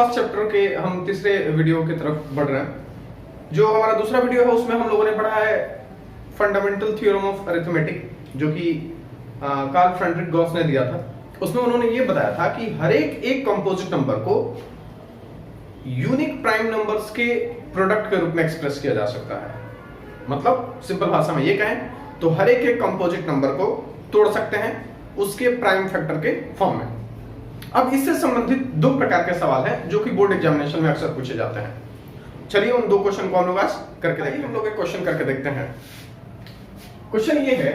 First chapter के हम तीसरे वीडियो की तरफ बढ़ रहे हैं। जो हमारा दूसरा वीडियो है उसमें हम लोगों ने पढ़ा है फंडामेंटल थ्योरम ऑफ अरिथमेटिक, जो कि कार्ल फ्रेडरिक गॉस ने दिया था। उसमें उन्होंने ये बताया था कि हर एक कंपोजिट नंबर को यूनिक प्राइम नंबर्स के प्रोडक्ट के रूप में एक्सप्रेस किया जा सकता है। मतलब सिंपल भाषा में ये कहें तो हर एक कंपोजिट नंबर को तोड़ सकते हैं उसके प्राइम फैक्टर के फॉर्म में। अब इससे संबंधित दो प्रकार के सवाल हैं जो कि बोर्ड एग्जामिनेशन में अक्सर पूछे जाते हैं। चलिए उन दो क्वेश्चन को अनुवाद करके देखिए। हम लोग एक क्वेश्चन करके देखते हैं। क्वेश्चन ये है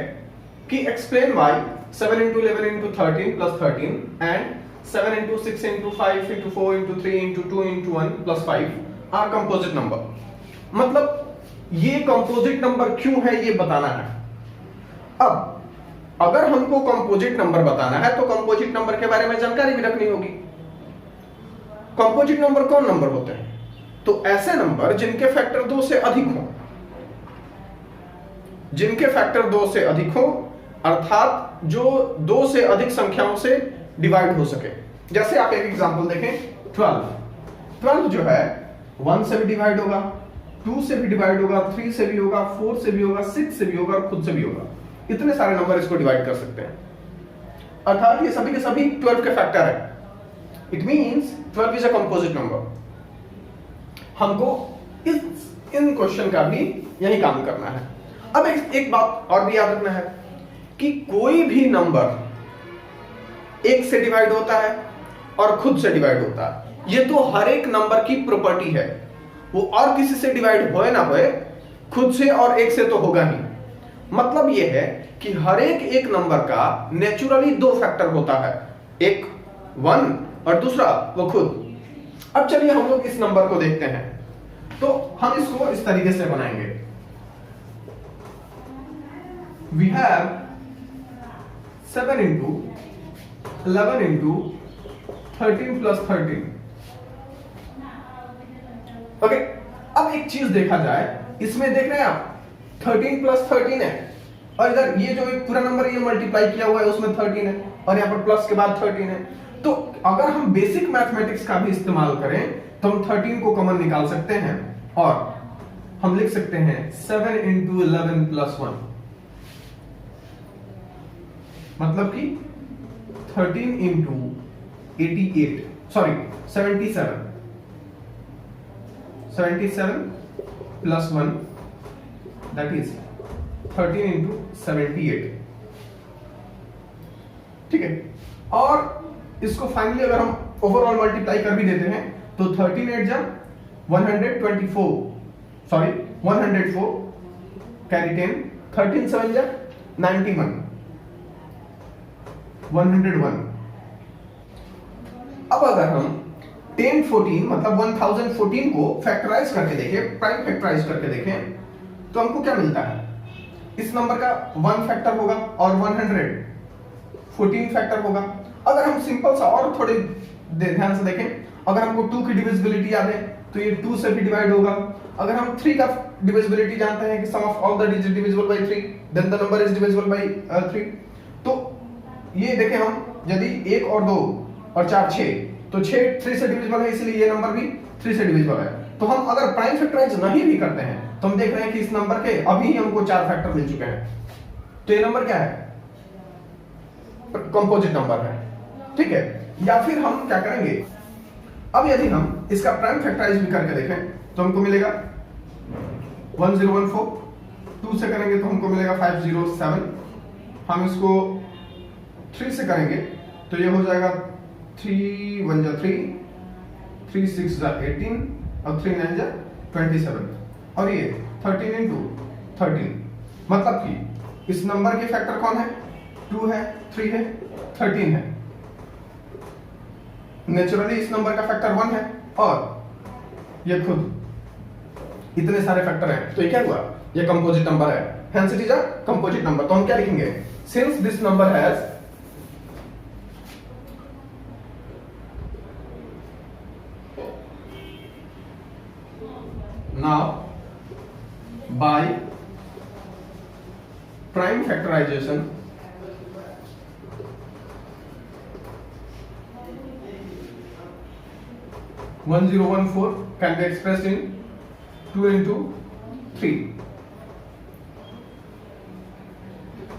कि explain why 7 into 11 into 13 plus 13 and 7 into 6 into 5 into 4 into 3 into 2 into 1 plus 5 are composite number। मतलब ये कंपोजिट नंबर क्यों है ये बताना है। अब अगर हमको कंपोजिट नंबर बताना है तो कंपोजिट नंबर के बारे में जानकारी भी रखनी होगी। कंपोजिट नंबर कौन नंबर होते हैं? तो ऐसे नंबर जिनके फैक्टर 2 से अधिक हो, जिनके फैक्टर 2 से अधिक हो, अर्थात जो 2 से अधिक संख्याओं से डिवाइड हो सके। जैसे आप एक एग्जांपल देखें, 12 जो है 1 से भी डिवाइड होगा, 2 से भी डिवाइड होगा, 3 से भी होगा, 4 से भी होगा, 6 से भी होगा और खुद से भी होगा। इतने सारे नंबर इसको डिवाइड कर सकते हैं, अर्थात ये सभी के सभी 12 के फैक्टर है। It means 12 is a composite number. हमको इन क्वेश्चन का भी यही काम करना है। अब एक बात और भी याद रखना है कि कोई भी नंबर 1 से डिवाइड होता है और खुद से डिवाइड होता है। ये तो हर एक नंबर की प्रॉपर्टी है, वो और किसी से डिवाइड होए ना होए, खुद से और 1 से तो होगा ही। मतलब ये है कि हर एक नंबर का नेचुरली 2 फैक्टर होता है, एक 1 और दूसरा वो खुद। अब चलिए हम लोग इस नंबर को देखते हैं। तो हम इसको इस तरीके से बनाएंगे। We have 7 into 11 into 13 plus 13। Okay, अब एक चीज देखा जाए, इसमें देख रहे हैं आप 13 plus 13 है और इधर ये जो एक पूरा नंबर ये मल्टीप्लाई किया हुआ है उसमें 13 है और यहाँ पर प्लस के बाद 13 है। तो अगर हम बेसिक मैथमेटिक्स का भी इस्तेमाल करें तो हम 13 को कॉमन निकाल सकते हैं और हम लिख सकते हैं 7 into 11 plus 1। मतलब कि 13 into 88, sorry 77 plus 1 that is 13 into 78। ठीक है, और इसको फाइनली अगर हम ओवरऑल मल्टीप्लाई कर भी देते हैं तो 13 8 जा 124, सॉरी 104 कैरी 10, 13 7 जा 91, 101। अब अगर हम 1014 मतलब 1014 को फैक्टराइज करके देखें, प्राइम फैक्टराइज करके देखें तो हमको क्या मिलता है? इस नंबर का 1 फैक्टर होगा और 114 फैक्टर होगा। अगर हम सिंपल सा और थोड़े ध्यान से देखें, अगर हमको 2 की डिविजिबिलिटी याद है तो ये 2 से भी डिवाइड होगा। अगर हम 3 का डिविजिबिलिटी जानते हैं कि sum of all the digit divisible by 3 then the number is divisible by 3। तो ये देखें हम, यदि 1 और 2 और 4 6, तो 6 3 से डिविजिबल है, इसलिए ये नंबर भी 3 से डिविजिबल है। तो हम अगर प्राइम फैक्टराइज नहीं भी करते हैं तो हम देख रहे हैं कि इस नंबर के अभी हमको 4 फैक्टर मिल चुके हैं। तो ये नंबर क्या है? कंपोजिट नंबर है। ठीक है, या फिर हम क्या करेंगे, अब यदि हम इसका प्राइम फैक्टराइज भी करके देखें तो हमको मिलेगा 1014, 2 से करेंगे तो हमको मिलेगा 507, हम इसको 3 से करेंगे तो ये हो जाएगा 3 1 जा 3, 3 6 जा 18 और 3 9 जा 27 और ये 13 into 13। मतलब कि इस नंबर के फैक्टर कौन है? 2 है, 3 है, 13 है। नेचुरली इस नंबर का फैक्टर 1 है और ये खुद इतने सारे फैक्टर हैं। तो ये क्या हुआ? ये कंपोजिट नंबर है, hence it is a composite number. तो हम क्या लिखेंगे? Since this number has now by prime factorization 1014 can be expressed in 2 into 3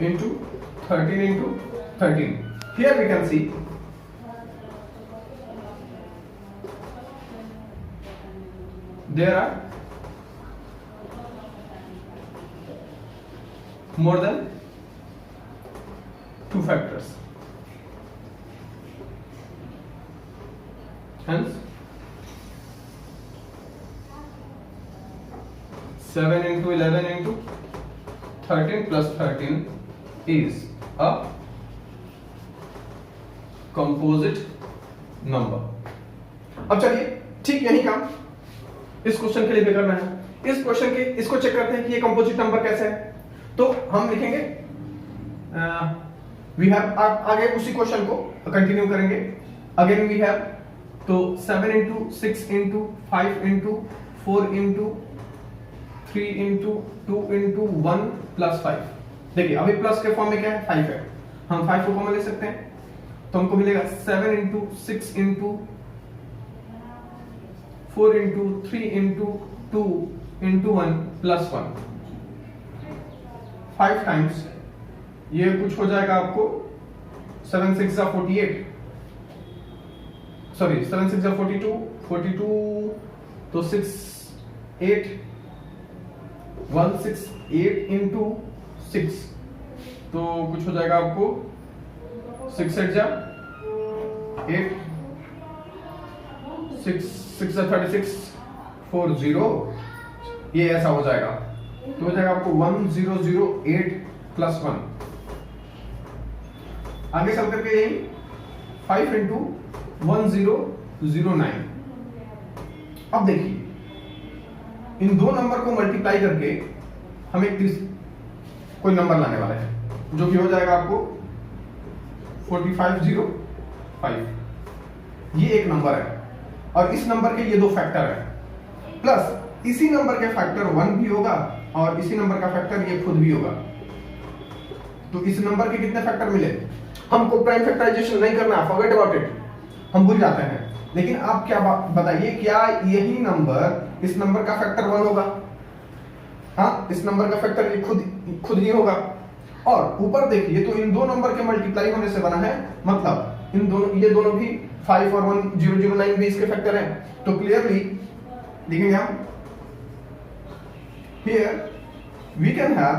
into 13 into 13. Here we can see there are more than 2 factors. Hence 7 into 11 into 13 plus 13 is a composite number. अब चलिए ठीक यही काम इस question के लिए भी करना है। इस क्वेश्चन के इसको चेक करते हैं कि ये कंपोजिट नंबर कैसे है। तो हम लिखेंगे वी हैव, आगे उसी क्वेश्चन को कंटिन्यू करेंगे। अगेन वी हैव, तो 7 into 6 into 5 into 4 into 3 into 2 into 1 plus 5। देखिए अभी प्लस के फॉर्म में क्या है, 5 है, हम 5 को कॉमन ले सकते हैं, तो हमको मिलेगा 7 into 6 into 4 into 3 into 2 into 1 plus 1, 5 times ये कुछ हो जाएगा आपको 7 6 48, सॉरी 7 6 42, 42 तो 6 8 1 6 8 into 6, तो कुछ हो जाएगा आपको 6 8 जा 8 6 6 36 40, ये ऐसा हो जाएगा, तो हो जाएगा आपको 1008 प्लस 1। आगे चल करके यही 5 into 1009। अब देखिए इन दो नंबर को मल्टीप्लाई करके हम एक कोई नंबर लाने वाले हैं जो कि हो जाएगा आपको 4505। ये एक नंबर है और इस नंबर के ये दो फैक्टर है, प्लस इसी नंबर के फैक्टर 1 भी होगा और इसी नंबर का फैक्टर ये खुद भी होगा। तो इस नंबर के कितने फैक्टर मिले, हमको प्राइम फैक्टराइजेशन नहीं करना, फॉरगेट अबाउट इट, हम भूल जाते हैं। लेकिन आप क्या बताइए, क्या यही नंबर इस नंबर का फैक्टर 1 होगा? हाँ, इस नंबर का फैक्टर ये खुद ही होगा। और ऊपर देखिए तो इन दो नंबर के मल्टीप्लाई होने से बना है, मतलब इन दोनों, ये दोनों भी 5 और 1009 भी इसके फैक्टर हैं। तो क्लियरली लिखेंगे हम, here we can have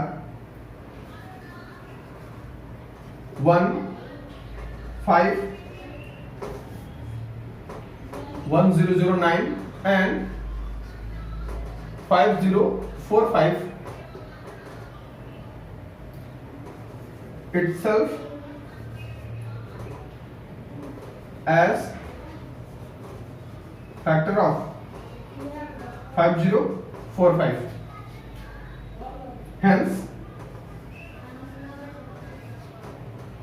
1 5 1009 and 5045 itself as factor of 5045. Hence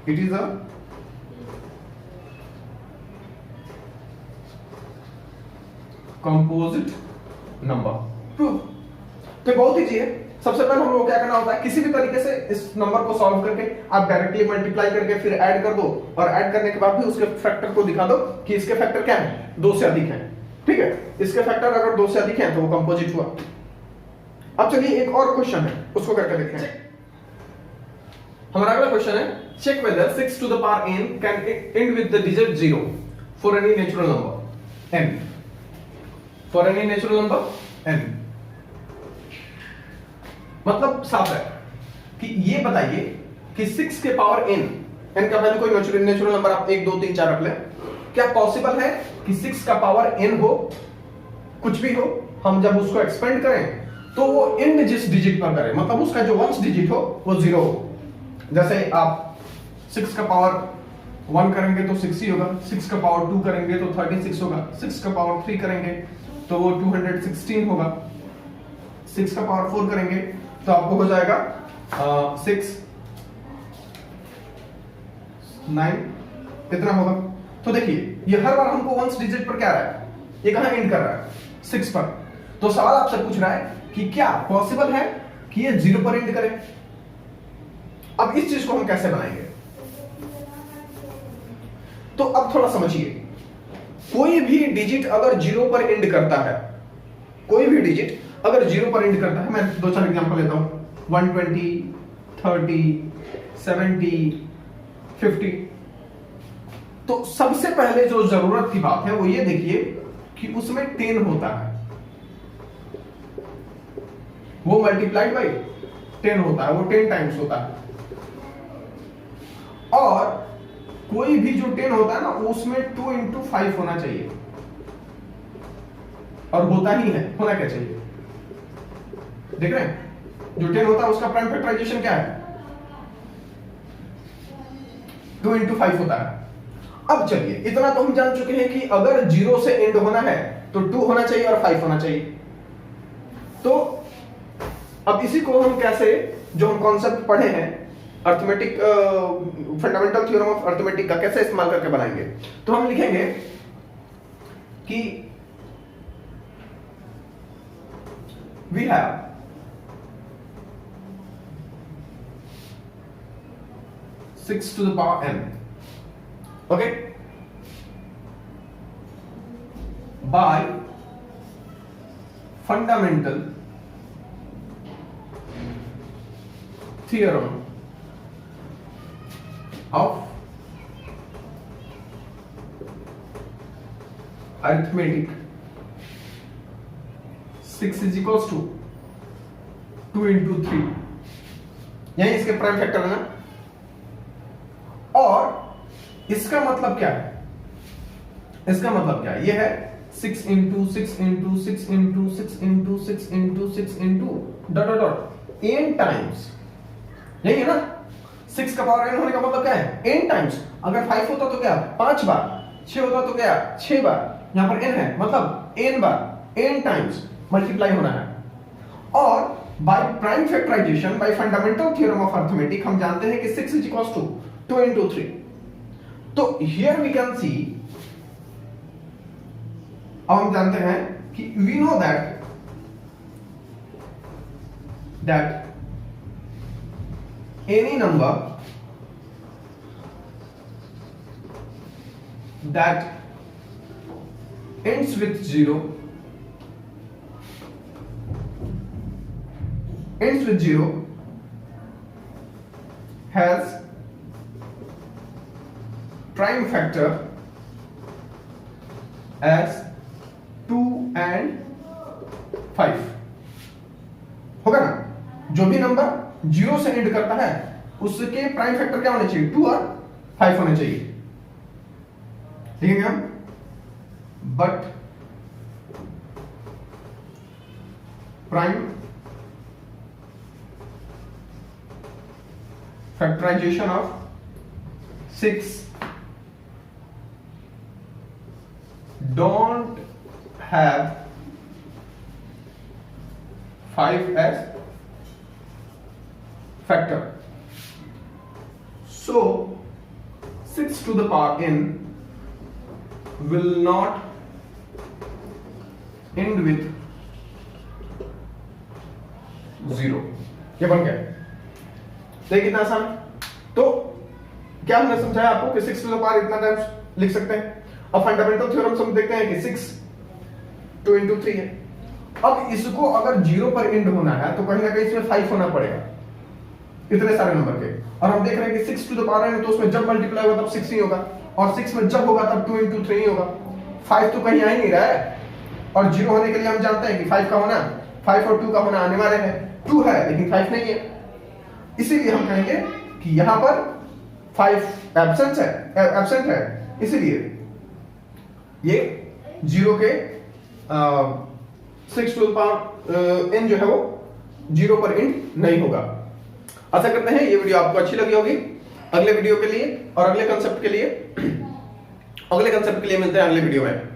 it is a composite number. Proof. तो बहुत इजी है। सबसे पहले हम लोग क्या करना होता है, किसी भी तरीके से इस नंबर को सॉल्व करके आप डायरेक्टली मल्टीप्लाई करके फिर ऐड कर दो, और ऐड करने के बाद भी उसके फैक्टर को दिखा दो कि इसके फैक्टर क्या है, 2 से अधिक है। ठीक है, इसके फैक्टर अगर 2 से अधिक हैं तो वो कंपोजिट हुआ। अब चलिए एक और क्वेश्चन है, उसको करके देखते हैं। हमारा अगला क्वेश्चन है, check whether 6 to the power n can end with the digit 0 for any natural number n, for any natural number n। मतलब साफ है कि ये बताइए कि 6 के पावर n, n का वैल्यू कोई नेचुरल नंबर आप 1 2 3 4 रख ले, क्या पॉसिबल है कि 6 का पावर n हो, कुछ भी हो, हम जब उसको एक्सपेंड करें तो वो एंड जिस डिजिट पर करें, मतलब उसका जो वंस डिजिट हो वो 0 हो। जैसे आप 6 का पावर 1 करेंगे तो 6 ही होगा, 6 का पावर 2 करेंगे तो 36 होगा, 6 का पावर 3 करेंगे तो वो 216 होगा, 6 का पावर 4 करेंगे तो आपको हो जाएगा 6 9 इतना होगा। तो देखिए ये हर बार हमको वंस डिजिट पर क्या रहा है, ये कहां एंड कर रहा है, 6 पर। तो सवाल आपसे पूछ रहा है कि क्या पॉसिबल है कि ये 0 पर एंड करे। अब इस चीज को हम कैसे बनाएंगे, तो अब थोड़ा समझिए। कोई भी डिजिट अगर जीरो पर एंड करता है, कोई भी डिजिट अगर जीरो पर एंड करता है, मैं दो चार एग्जांपल लेता हूं, 120, 30, 70, 50, तो सबसे पहले जो जरूरत की बात है वो ये देखिए कि उसमें 10 होता है, वो मल्टीप्लाइड बाई 10 होता है, वो 10 टाइम्स होता है। और कोई भी जो 10 होता है ना, उसमें 2 इंटू 5 होना चाहिए, और होता ही है। होना क्या चाहिए, देख रहे हैं, जो 10 होता है उसका प्राइम फैक्टराइजेशन क्या है, 2 इंटू 5 होता है। अब चलिए, इतना तो हम जान चुके हैं कि अगर 0 से एंड होना है तो 2 होना चाहिए और 5 होना चाहिए। तो अब इसी को हम कैसे, जो हम कॉन्सेप्ट पढ़े हैं arithmetic, fundamental theorem of arithmetic का, कैसे इस्तेमाल करके बनाएंगे। तो हम लिखेंगे कि we have six to the power n, okay, by fundamental theorem of arithmetic, 6 is equals to 2 into 3, यही इसके प्राइम फैक्टर है ना। और इसका मतलब क्या है, इसका मतलब क्या है, ये है 6 into 6 into 6 into 6 into 6 into 6 into dot dot dot n times, यही है ना। 6 का पावर n होने का मतलब क्या है, n टाइम्स। अगर 5 होता तो क्या, 5 बार, 6 होता तो क्या, 6 बार, यहां पर n है मतलब n बार, n टाइम्स मल्टीप्लाई होना है। और by prime factorisation, by fundamental theorem of arithmetic, हम जानते हैं कि 6 इज इक्वल्स टू 2 into 3. तो here we can see, अब हम जानते हैं कि we know that any number that ends with 0 has prime factor as 2 and 5 होगा ना। जो भी नंबर 0 से एंड करता है उसके प्राइम फैक्टर क्या होने चाहिए, 2 और 5 होने चाहिए, ठीक है हम। But prime factorisation of 6 don't have 5 as factor, so 6 to the power n will not end with 0। ये बन गया, देखिए कितना आसान। तो क्या हमने समझाया आपको कि 6 to the power इतना टाइम्स लिख सकते हैं। अब फंडामेंटल थ्योरम हम देखते हैं कि 6 2 into 3 है। अब इसको अगर 0 पर एंड होना है तो कहीं ना कहीं इसमें 5 होना पड़ेगा, इतने सारे नंबर के। और हम देख रहे हैं कि 6 to the power n, तो उसमें जब मल्टीप्लाई होगा तब 6 ही होगा, और 6 में जब होगा तब 2 into 3 ही होगा। 5 तो कहीं आ ही नहीं रहा है, और 0 होने के लिए हम जानते हैं कि 5 का होना, 5 और 2 का होना अनिवार्य है। 2 है लेकिन 5 नहीं है, इसीलिए हम कहेंगे कि यहां पर 5 एब्सेंट है, इसीलिए ये 0 के 6 to the power n जो है वो 0 पर एंड नहीं होगा। आशा करते हैं ये वीडियो आपको अच्छी लगी होगी। अगले वीडियो के लिए और अगले कंसेप्ट के लिए मिलते हैं अगले वीडियो में।